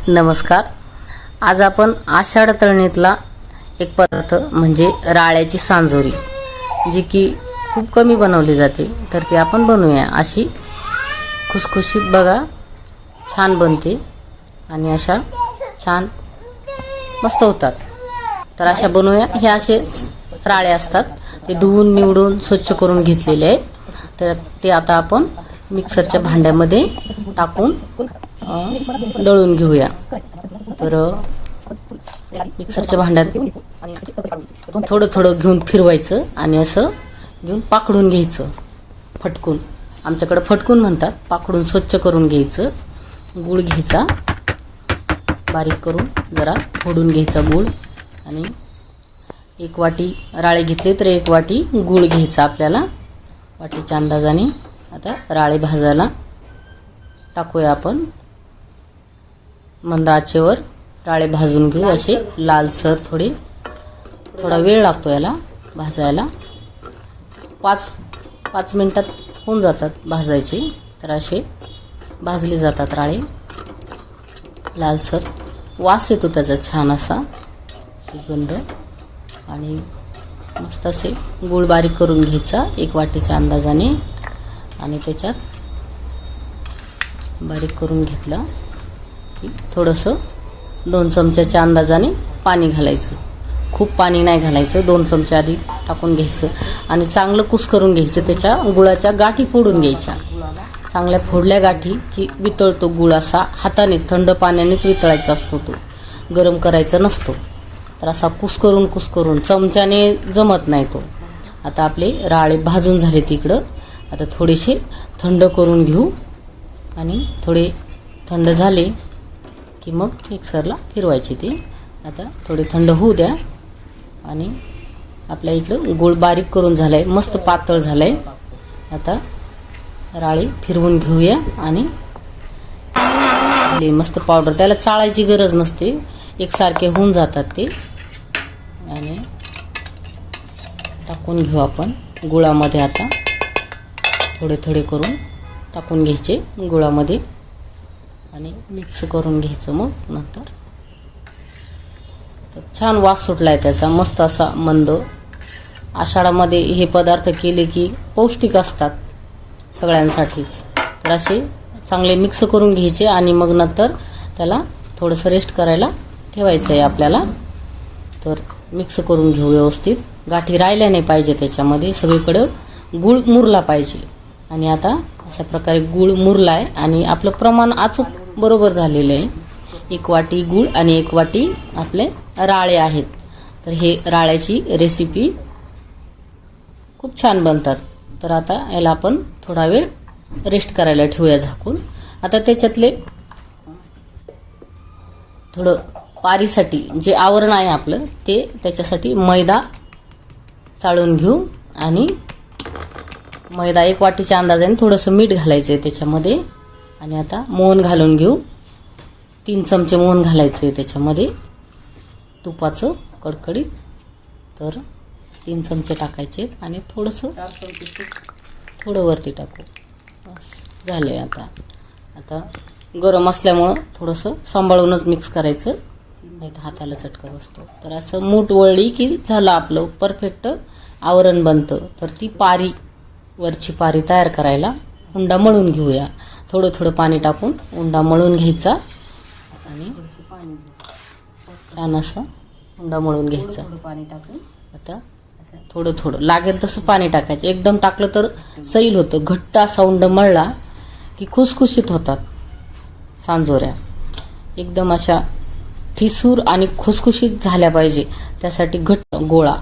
नमस्कार. आज आपण आषाढ तळणीतला एक पदार्थ म्हणजे राळ्याची सांजोरी, जी की खूप कमी बनवली जाते, तर ती आपण बनवूया. अशी खुसखुशीत बघा, छान बनते आणि अशा छान मस्त होतात. तर अशा बनवूया. हे असे राळे असतात, ते धुवून निवडून स्वच्छ करून घेतलेले आहेत. तर ते आता आपण मिक्सरच्या भांड्यामध्ये टाकून दळून घेऊया. तर मिक्सरच्या भांड्यात थोडं थोडं घेऊन फिरवायचं आणि असं घेऊन पाकडून घ्यायचं. फटकून, आमच्याकडे फटकून म्हणतात. पाकडून स्वच्छ करून घ्यायचं. गूळ घ्यायचा, बारीक करून जरा फोडून घ्यायचा गूळ. आणि 1 वाटी राळे घेतले तर 1 वाटी गूळ घ्यायचा आपल्याला, वाटीच्या अंदाजाने. आता राळे भाजायला टाकूया आपण. मंद आचेवर राळे भाजून घेऊ, असे लालसर. थोडा वेळ लागतो याला भाजायला. 5 मिनिटात होऊन जातात भाजायचे. तर असे भाजले जातात राळे लालसर. वास येतो त्याचा छान असा सुगंध. आणि मस्त असे गूळ बारीक करून घ्यायचा 1 वाटीच्या अंदाजाने. आणि त्याच्यात बारीक करून घेतला की थोडंसं 2 चमच्याच्या अंदाजाने पाणी घालायचं. खूप पाणी नाही घालायचं. 2 चमचे आधी टाकून घ्यायचं आणि चांगलं कुस्करून घ्यायचं. त्याच्या गुळाच्या गाठी फोडून घ्यायच्या. चांगल्या फोडल्या गाठी की वितळतो गुळ असा. हातानेच, थंड पाण्यानेच वितळायचा असतो तो, गरम करायचा नसतो. तर असा कुस्करून चमच्याने जमत नाही तो. आता आपले राळे भाजून झाले तिकडं. आता थोडेसे थंड करून घेऊ आणि थोडे थंड झाले की मग मिक्सरला फिरवायचे ते. आता थोडे थंड होऊ द्या. आणि आपल्या इकडं गूळ बारीक करून झाला आहे, मस्त पातळ झालं आहे. आता राळे फिरवून घेऊया आणि मस्त पावडर. त्याला चाळायची गरज नसते, एकसारखे होऊन जातात ते. आणि टाकून घेऊ आपण गुळामध्ये. आता थोडे थोडे करून टाकून घ्यायचे गुळामध्ये आणि मिक्स करून घ्यायचं. मग नंतर तर छान वास सुटला आहे त्याचा, मस्त असा मंद. आषाढामध्ये हे पदार्थ केले की पौष्टिक असतात सगळ्यांसाठीच. तर असे चांगले मिक्स करून घ्यायचे आणि मग नंतर त्याला थोडंसं रेस्ट करायला ठेवायचं आहे आपल्याला. तर मिक्स करून घेऊ व्यवस्थित. गाठी राहिल्या नाही पाहिजे त्याच्यामध्ये, सगळीकडं गूळ मुरला पाहिजे. आणि आता अशा प्रकारे गूळ मुरला आहे आणि आपलं प्रमाण अचूक बरोबर झालेलं आहे. 1 वाटी गूळ आणि 1 वाटी आपले राळे आहेत. तर हे राळ्याची रेसिपी खूप छान बनतात. तर आता याला आपण थोडा वेळ रेस्ट करायला ठेवूया झाकून. आता त्याच्यातले थोडं पारीसाठी जे आवरण आहे आपलं, ते त्याच्यासाठी मैदा चाळून घेऊ. आणि मैदा 1 वाटीच्या अंदाजाने थोडंसं मीठ घालायचं आहे त्याच्यामध्ये. आणि आता मोहन घालून घेऊ. 3 चमचे मोहन घालायचं आहे त्याच्यामध्ये, तुपाचं कडकडीत. तर 3 चमचे टाकायचे आणि थोडंसं थोडं वरती टाकू. बस झालं आहे. आता गरम असल्यामुळं थोडंसं सांभाळूनच मिक्स करायचं, नाही तर हाताला चटका बसतो. तर असं मूठ वळली की झालं आपलं परफेक्ट आवरण बनतं. तर ती पारी, वरची पारी तयार करायला उंडा मळून घेऊया. थोडं थोडं पाणी टाकून उंडा मळून घ्यायचा आणि छान असं उंडा मळून घ्यायचा. आता थोडं थोडं लागेल तसं पाणी टाकायचं. एकदम टाकलं तर सैल होतं. घट्ट असा उंडा मळला की खुसखुशीत होतात सांजोऱ्या. एकदम अशा ठिसूर आणि खुसखुशीत झाल्या पाहिजे, त्यासाठी घट्ट गोळा.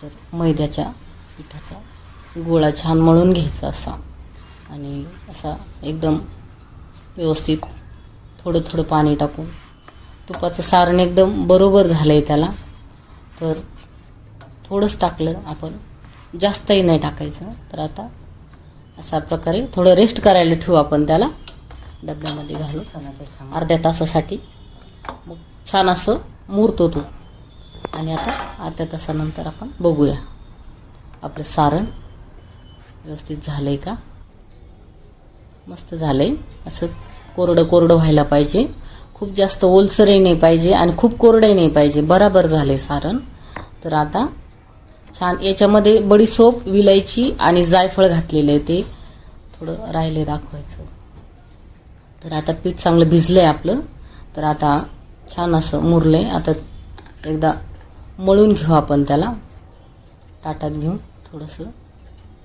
तर मैद्याच्या पिठाचा गोळा छान मळून घ्यायचा असा. आणि असा एकदम व्यवस्थित थोडं थोडं पाणी टाकून. तुपाचं सारण एकदम बरोबर झालं आहे त्याला. तर थोडंच टाकलं आपण, जास्तही नाही टाकायचं. तर आता अशा प्रकारे थोडं रेस्ट करायला ठेवू आपण त्याला डब्यामध्ये घालून अर्ध्या तासासाठी. मग छान असं मुरतो तो. आणि आता अर्ध्या तासानंतर आपण बघूया आपलं सारण व्यवस्थित झालं आहे का. मस्त झालंय. असंच कोरडं कोरडं व्हायला पाहिजे. खूप जास्त ओलसरही नाही पाहिजे आणि खूप कोरडंही नाही पाहिजे. बराबर झाले सारण. तर आता छान याच्यामध्ये बडीशोप, विलायची आणि जायफळ घातलेलं आहे. ते थोडं राहिले दाखवायचं. तर आता पीठ चांगलं भिजलंय आपलं. तर आता छान असं मुरलंय. आता एकदा मळून घेऊ आपण त्याला. ताटात घेऊन थोडंसं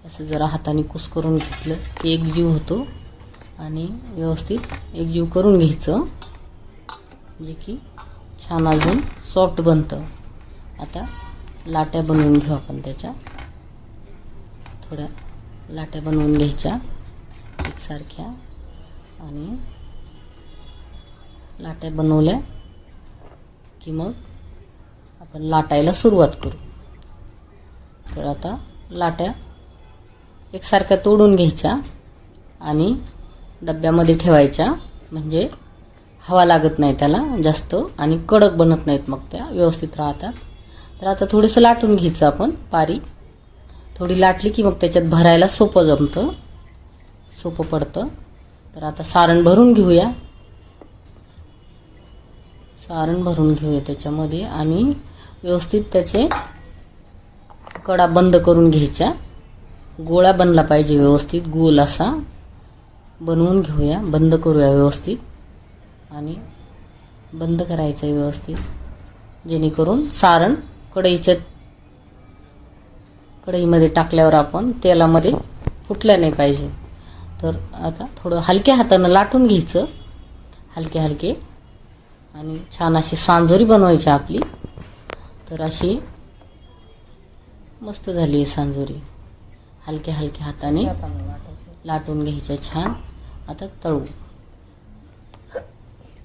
असं जरा हाताने कुस्करून घेतलं की एकजीव होतो आणि व्यवस्थित एकजीव करून घ्यायचं, जे की छान अजून सॉफ्ट बनतं. आता लाट्या बनवून घेऊ आपण त्याच्या. थोड्या लाट्या बनवून घ्यायच्या एकसारख्या आणि लाट्या बनवल्या की मग आपण लाटायला सुरुवात करू. तर आता लाट्या एकसारख्या तोडून घ्यायच्या आणि डब्यामध्ये ठेवायच्या, म्हणजे हवा लागत नाही त्याला जास्त आणि कडक बनत नाहीत, मग त्या व्यवस्थित राहतात. तर आता थोडंसं लाटून घ्यायचं आपण पारी. थोडी लाटली की मग त्याच्यात भरायला सोपं जमतं, सोपं पडतं. तर आता सारण भरून घेऊया. सारण भरून घेऊया त्याच्यामध्ये आणि व्यवस्थित त्याचे कडा बंद करून घ्यायच्या. गोळा बनला पाहिजे व्यवस्थित, गोल असा बनवून घेऊया. बंद करूया व्यवस्थित आणि बंद करायचं आहे व्यवस्थित, जेणेकरून सारण कढईमध्ये टाकल्यावर आपण तेलामध्ये फुटलं नाही पाहिजे. तर आता थोडं हलक्या हातानं लाटून घ्यायचं, हलके हलके, आणि छान अशी सांजोरी बनवायची आपली. तर अशी मस्त झाली सांजोरी. हलक्या हलक्या हाताने लाटून घ्यायच्या छान. आता तळू.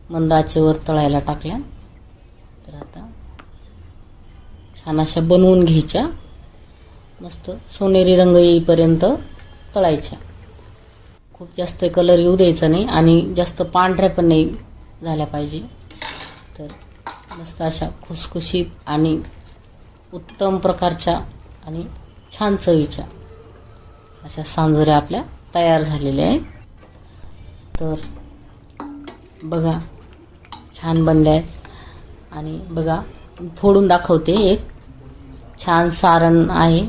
मंद आचेवर तळायला टाकल्या. तर आता छान अशा बनवून घ्यायच्या. मस्त सोनेरी रंग येईपर्यंत तळायच्या. खूप जास्त कलर येऊ द्यायचा नाही आणि जास्त पांढऱ्या पण नाही झाल्या पाहिजे. तर मस्त अशा खुसखुशीत आणि उत्तम प्रकारच्या आणि छान चवीच्या अशा सांजोऱ्या आपल्या तयार झालेल्या आहेत. तर बघा छान बनल्या आहेत. आणि बघा फोडून दाखवते. एक छान सारण आहे.